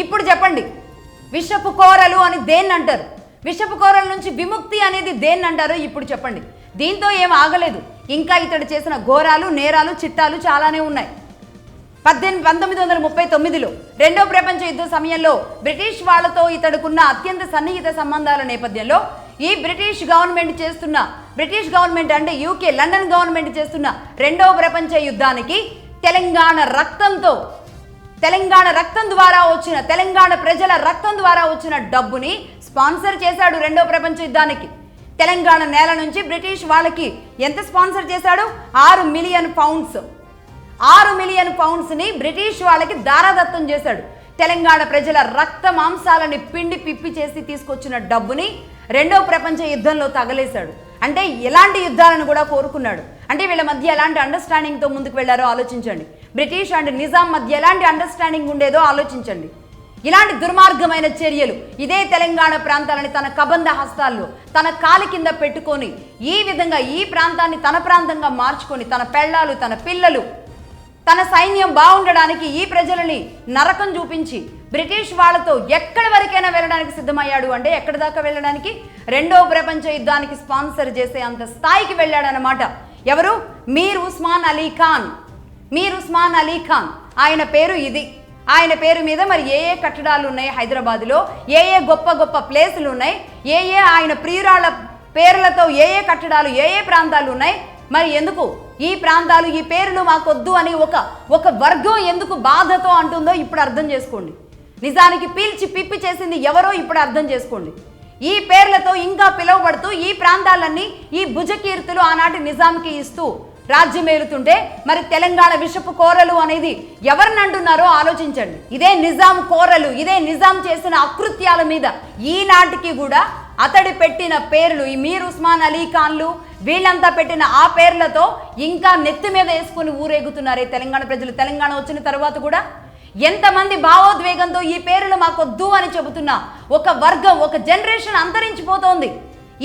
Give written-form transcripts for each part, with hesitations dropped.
ఇప్పుడు చెప్పండి, విషపు కోరలు అని దేన్ని అంటారు? విషపు కోరల నుంచి విముక్తి అనేది దేన్ని అంటారో ఇప్పుడు చెప్పండి. దీంతో ఏం ఆగలేదు, ఇంకా ఇతడు చేసిన ఘోరాలు, నేరాలు, చిట్టాలు చాలానే ఉన్నాయి. 1939లో రెండో ప్రపంచ యుద్ధ సమయంలో బ్రిటిష్ వాళ్లతో ఇతడుకున్న అత్యంత సన్నిహిత సంబంధాల నేపథ్యంలో ఈ బ్రిటిష్ గవర్నమెంట్ అంటే యూకే లండన్ గవర్నమెంట్ చేస్తున్న రెండవ ప్రపంచ యుద్ధానికి తెలంగాణ ప్రజల రక్తం ద్వారా వచ్చిన డబ్బుని స్పాన్సర్ చేశాడు. రెండో ప్రపంచ యుద్ధానికి తెలంగాణ నేల నుంచి బ్రిటిష్ వాళ్ళకి ఎంత స్పాన్సర్ చేశాడు? 6 మిలియన్ పౌండ్స్ని బ్రిటిష్ వాళ్ళకి దారాదత్తం చేశాడు. తెలంగాణ ప్రజల రక్త మాంసాలని పిండి పిప్పి చేసి తీసుకొచ్చిన డబ్బుని రెండవ ప్రపంచ యుద్ధంలో తగలేశాడు. అంటే ఎలాంటి యుద్ధాలను కూడా కోరుకున్నాడు. అంటే వీళ్ళ మధ్య ఎలాంటి అండర్స్టాండింగ్తో ముందుకు వెళ్లారో ఆలోచించండి. బ్రిటిష్ అండ్ నిజాం మధ్య ఎలాంటి అండర్స్టాండింగ్ ఉండేదో ఆలోచించండి. ఇలాంటి దుర్మార్గమైన చర్యలు ఇదే తెలంగాణ ప్రాంతాలని తన కబంధ హస్తాల్లో తన కాలి కింద పెట్టుకొని ఈ విధంగా ఈ ప్రాంతాన్ని తన ప్రాంతంగా మార్చుకొని తన పెళ్ళాలు, తన పిల్లలు, తన సైన్యం బాగుండడానికి ఈ ప్రజలని నరకం చూపించి బ్రిటిష్ వాళ్ళతో ఎక్కడి వరకైనా వెళ్ళడానికి సిద్ధమయ్యాడు. అంటే ఎక్కడి దాకా వెళ్ళడానికి? రెండవ ప్రపంచ యుద్ధానికి స్పాన్సర్ చేసే అంత స్థాయికి వెళ్ళాడనమాట. ఎవరు? మీర్ ఉస్మాన్ అలీ ఖాన్. ఆయన పేరు ఇది. ఆయన పేరు మీద మరి ఏ కట్టడాలు ఉన్నాయి హైదరాబాద్లో, ఏ గొప్ప గొప్ప ప్లేసులు ఉన్నాయి, ఆయన ప్రియురాళ్ళ పేర్లతో ఏ కట్టడాలు, ఏ ప్రాంతాలు ఉన్నాయి. మరి ఎందుకు ఈ ప్రాంతాలు, ఈ పేర్లు మాకొద్దు అని ఒక వర్గం ఎందుకు బాధతో అంటుందో ఇప్పుడు అర్థం చేసుకోండి. నిజానికి పీల్చి పిప్పి చేసింది ఎవరో ఇప్పుడు అర్థం చేసుకోండి. ఈ పేర్లతో ఇంకా పిలువబడుతూ ఈ ప్రాంతాలన్నీ ఈ భుజకీర్తులు ఆనాటి నిజాంకి ఇస్తూ రాజ్యమేలుతుంటే మరి తెలంగాణ విషపు కోరలు అనేది ఎవరిని అంటున్నారో ఆలోచించండి. ఇదే నిజాం కోరలు, ఇదే నిజాం చేసిన అకృత్యాల మీద ఈనాటికి కూడా అతడి పెట్టిన పేర్లు, ఈ మీర్ ఉస్మాన్ అలీ ఖాన్లు వీళ్ళంతా పెట్టిన ఆ పేర్లతో ఇంకా నెత్తి మీద వేసుకుని ఊరేగుతున్నారే తెలంగాణ ప్రజలు. తెలంగాణ వచ్చిన తర్వాత కూడా ఎంతమంది భావోద్వేగంతో ఈ పేర్లు మాకొద్దు అని చెబుతున్నా ఒక వర్గం, ఒక జనరేషన్ అంతరించిపోతోంది.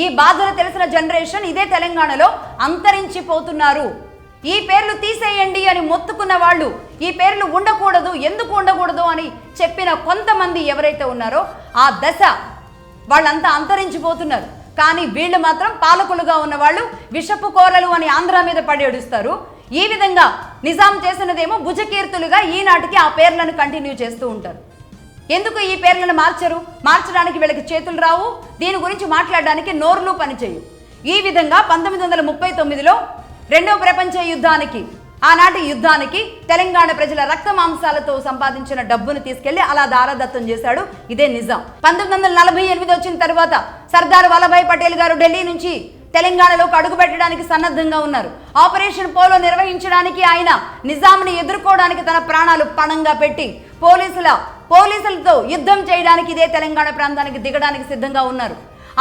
ఈ బాధలు తెలిసిన జనరేషన్ ఇదే తెలంగాణలో అంతరించిపోతున్నారు. ఈ పేర్లు తీసేయండి అని మొత్తుకున్న వాళ్ళు, ఈ పేర్లు ఉండకూడదు, ఎందుకు ఉండకూడదు అని చెప్పిన కొంతమంది ఎవరైతే ఉన్నారో ఆ దశ వాళ్ళంతా అంతరించిపోతున్నారు. కానీ వీళ్ళు మాత్రం పాలకులుగా ఉన్న వాళ్ళు విషపు కోరలు అని ఆంధ్ర మీద పడేడుస్తారు. ఈ విధంగా నిజాం చేసినదేమో భుజకీర్తులుగా ఈనాటికి ఆ పేర్లను కంటిన్యూ చేస్తూ ఉంటారు. ఎందుకు ఈ పేర్లను మార్చడానికి వీళ్ళకి చేతులు రావు, దీని గురించి మాట్లాడడానికి నోర్లు పనిచేయు. ఈ విధంగా 1939లో రెండవ ప్రపంచ యుద్ధానికి, ఆనాటి యుద్ధానికి తెలంగాణ ప్రజల రక్త మాంసాలతో సంపాదించిన డబ్బును తీసుకెళ్లి అలా దారాదత్తం చేశాడు ఇదే నిజాం. 1948 వచ్చిన తర్వాత సర్దార్ వల్లభాయ్ పటేల్ గారు ఢిల్లీ నుంచి తెలంగాణలోకి అడుగు పెట్టడానికి సన్నద్ధంగా ఉన్నారు. ఆపరేషన్ పోలో నిర్వహించడానికి ఆయన నిజాంని ఎదుర్కోవడానికి తన ప్రాణాలు పణంగా పెట్టి పోలీసులతో యుద్ధం చేయడానికి ఇదే తెలంగాణ ప్రాంతానికి దిగడానికి సిద్ధంగా ఉన్నారు.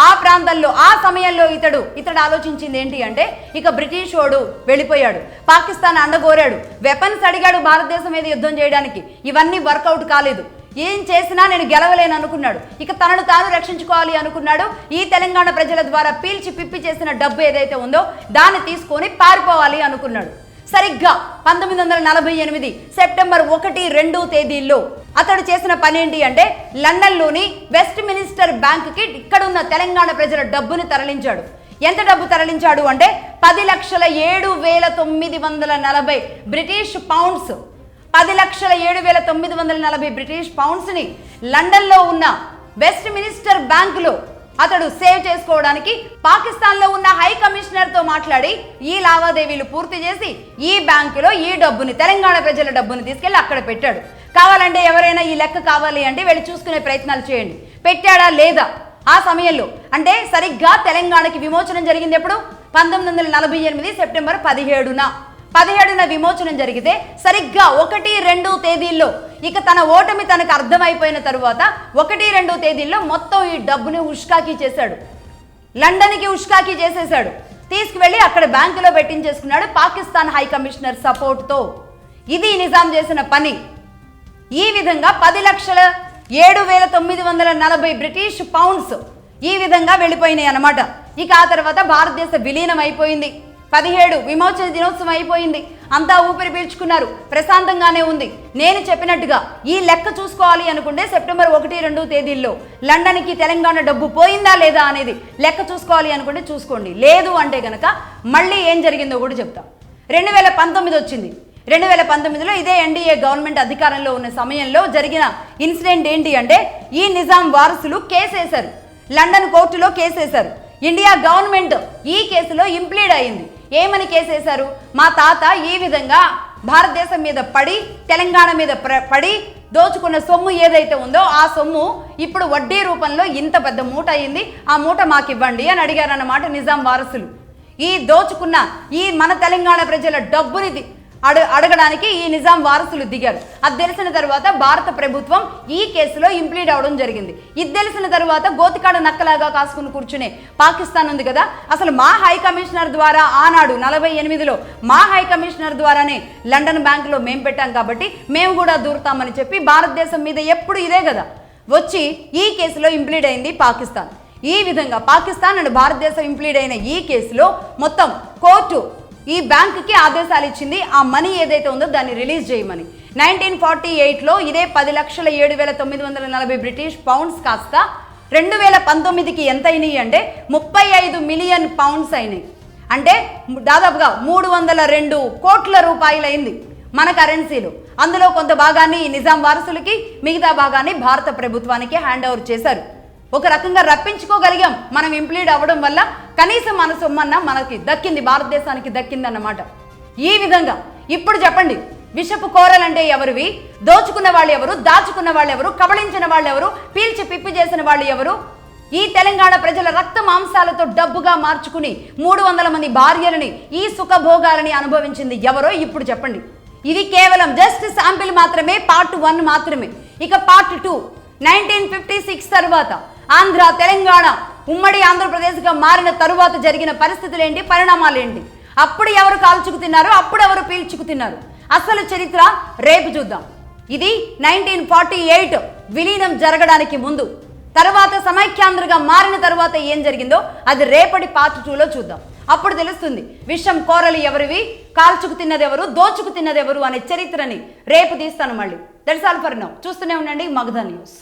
ఆ ప్రాంతంలో ఆ సమయంలో ఇతడు ఆలోచించింది ఏంటి అంటే, ఇక బ్రిటిష్ వాడు వెళ్ళిపోయాడు, పాకిస్తాన్ అండగోరాడు, వెపన్స్ అడిగాడు భారతదేశం మీద యుద్ధం చేయడానికి. ఇవన్నీ వర్కౌట్ కాలేదు. ఏం చేసినా నేను గెలవలేను అనుకున్నాడు. ఇక తనను తాను రక్షించుకోవాలి అనుకున్నాడు. ఈ తెలంగాణ ప్రజల ద్వారా పీల్చి పిప్పి చేసిన డబ్బు ఏదైతే ఉందో దాన్ని తీసుకొని పారిపోవాలి అనుకున్నాడు. సరిగ్గా 1948 సెప్టెంబర్ 1, 2 తేదీల్లో అతడు చేసిన పని ఏంటి అంటే, లండన్లోని వెస్ట్ మినిస్టర్ బ్యాంక్కి ఇక్కడున్న తెలంగాణ ప్రజల డబ్బుని తరలించాడు. ఎంత డబ్బు తరలించాడు అంటే 10,07,940 బ్రిటిష్ పౌండ్స్. 10,07,940 బ్రిటిష్ పౌండ్స్ని లండన్లో ఉన్న వెస్ట్ మినిస్టర్ బ్యాంకులో అతడు సేవ్ చేసుకోవడానికి పాకిస్తాన్లో ఉన్న హై కమిషనర్తో మాట్లాడి ఈ లావాదేవీలు పూర్తి చేసి ఈ బ్యాంకులో ఈ డబ్బుని, తెలంగాణ ప్రజల డబ్బుని తీసుకెళ్లి అక్కడ పెట్టాడు. కావాలంటే ఎవరైనా ఈ లెక్క కావాలి అంటే వెళ్ళి చూసుకునే ప్రయత్నాలు చేయండి. పెట్టాడా లేదా? ఆ సమయంలో అంటే సరిగ్గా తెలంగాణకి విమోచనం జరిగింది ఎప్పుడు? 1948 సెప్టెంబర్ 17న విమోచనం జరిగితే సరిగ్గా 1, 2 తేదీల్లో ఇక తన ఓటమి తనకు అర్థమైపోయిన తరువాత 1, 2 తేదీల్లో మొత్తం ఈ డబ్బుని ఉష్కాకి చేశాడు. లండన్కి ఉష్కాకి చేసేశాడు. తీసుకువెళ్ళి అక్కడ బ్యాంకులో పెట్టించేసుకున్నాడు పాకిస్తాన్ హై కమిషనర్ సపోర్ట్తో. ఇది నిజాం చేసిన పని. ఈ విధంగా 10,07,940 బ్రిటిష్ పౌండ్స్ ఈ విధంగా వెళ్ళిపోయినాయి అన్నమాట. ఇక ఆ తర్వాత భారతదేశ విలీనం అయిపోయింది. 17 విమోచన దినోత్సవం అయిపోయింది. అంతా ఊపిరి పీల్చుకున్నారు, ప్రశాంతంగానే ఉంది. నేను చెప్పినట్టుగా ఈ లెక్క చూసుకోవాలి అనుకుంటే సెప్టెంబర్ 1-2 తేదీల్లో లండన్కి తెలంగాణ డబ్బు పోయిందా లేదా అనేది లెక్క చూసుకోవాలి అనుకుంటే చూసుకోండి. లేదు అంటే గనక మళ్ళీ ఏం జరిగిందో కూడా చెప్తాం. 2019 వచ్చింది. 2019లో ఇదే ఎన్డీఏ గవర్నమెంట్ అధికారంలో ఉన్న సమయంలో జరిగిన ఇన్సిడెంట్ ఏంటి అంటే ఈ నిజాం వారసులు కేసేశారు, లండన్ కోర్టులో కేసేశారు. ఇండియా గవర్నమెంట్ ఈ కేసులో ఇంప్లీడ్ అయింది. ఏమని కేసేశారు? మా తాత ఈ విధంగా భారతదేశం మీద పడి తెలంగాణ మీద పడి దోచుకున్న సొమ్ము ఏదైతే ఉందో ఆ సొమ్ము ఇప్పుడు వడ్డీ రూపంలో ఇంత పెద్ద మూట అయింది, ఆ మూట మాకు ఇవ్వండి అని అడిగారన్నమాట నిజాం వారసులు. ఈ దోచుకున్న ఈ మన తెలంగాణ ప్రజల డబ్బుని అడగడానికి ఈ నిజాం వారసులు దిగారు. అది తెలిసిన తర్వాత భారత ప్రభుత్వం ఈ కేసులో ఇంప్లీడ్ అవడం జరిగింది. ఇది తెలిసిన తర్వాత గోతికాడ నక్కలాగా కాసుకుని కూర్చునే పాకిస్తాన్ ఉంది కదా, అసలు మా హై కమిషనర్ ద్వారా ఆనాడు 48లో మా హై కమిషనర్ ద్వారానే లండన్ బ్యాంకులో మేము పెట్టాం కాబట్టి మేము కూడా దూరుతామని చెప్పి భారతదేశం మీద ఎప్పుడు ఇదే కదా వచ్చి ఈ కేసులో ఇంప్లీడ్ అయింది పాకిస్తాన్. ఈ విధంగా పాకిస్తాన్ అండ్ భారతదేశం ఇంప్లీడ్ అయిన ఈ కేసులో మొత్తం కోర్టు ఈ బ్యాంకుకి ఆదేశాలు ఇచ్చింది ఆ మనీ ఏదైతే ఉందో దాన్ని రిలీజ్ చేయమని. 1948లో ఇదే 10,07,940 బ్రిటిష్ పౌండ్స్ కాస్త 2019కి ఎంత అయినాయి అంటే 35 మిలియన్ పౌండ్స్ అయినాయి. అంటే దాదాపుగా 302 కోట్ల రూపాయలు అయింది మన కరెన్సీలో. అందులో కొంత భాగాన్ని నిజాం వారసులకి, మిగతా భాగాన్ని భారత ప్రభుత్వానికి హ్యాండ్ ఓవర్ చేశారు. ఒక రకంగా రప్పించుకోగలిగాం మనం ఇంప్లీడ్ అవ్వడం వల్ల. కనీసం మన సొమ్మన్న మనకి దక్కింది, భారతదేశానికి దక్కింది అన్నమాట. ఈ విధంగా ఇప్పుడు చెప్పండి, విషపు కోరలంటే ఎవరివి? దోచుకున్న వాళ్ళు ఎవరు? దాచుకున్న వాళ్ళు ఎవరు? కబళించిన వాళ్ళు ఎవరు? పీల్చి పిప్పి చేసిన వాళ్ళు ఎవరు? ఈ తెలంగాణ ప్రజల రక్త మాంసాలతో డబ్బుగా మార్చుకుని 300 మంది భార్యలని ఈ సుఖభోగాలని అనుభవించింది ఎవరో ఇప్పుడు చెప్పండి. ఇది కేవలం జస్ట్ శాంపిల్ మాత్రమే, పార్ట్ 1 మాత్రమే. ఇక పార్ట్ 2 1956 తర్వాత ఆంధ్ర తెలంగాణ ఉమ్మడి ఆంధ్రప్రదేశ్గా మారిన తరువాత జరిగిన పరిస్థితులు ఏంటి, పరిణామాలు ఏంటి? అప్పుడు ఎవరు కాల్చుకు తిన్నారు, అప్పుడు ఎవరు పీల్చుకు తిన్నారు? అసలు చరిత్ర రేపు చూద్దాం. ఇది 1948 విలీనం జరగడానికి ముందు, తర్వాత సమైక్యాంధ్రగా మారిన తర్వాత ఏం జరిగిందో అది రేపటి పార్ట్ 2లో చూద్దాం. అప్పుడు తెలుస్తుంది విషం కోరలు ఎవరివి, కాల్చుకు తిన్నది ఎవరు, దోచుకు తిన్నది ఎవరు అనే చరిత్రని రేపు తీస్తాను మళ్ళీ. That's all for now. చూస్తూనే ఉండండి మగధ న్యూస్.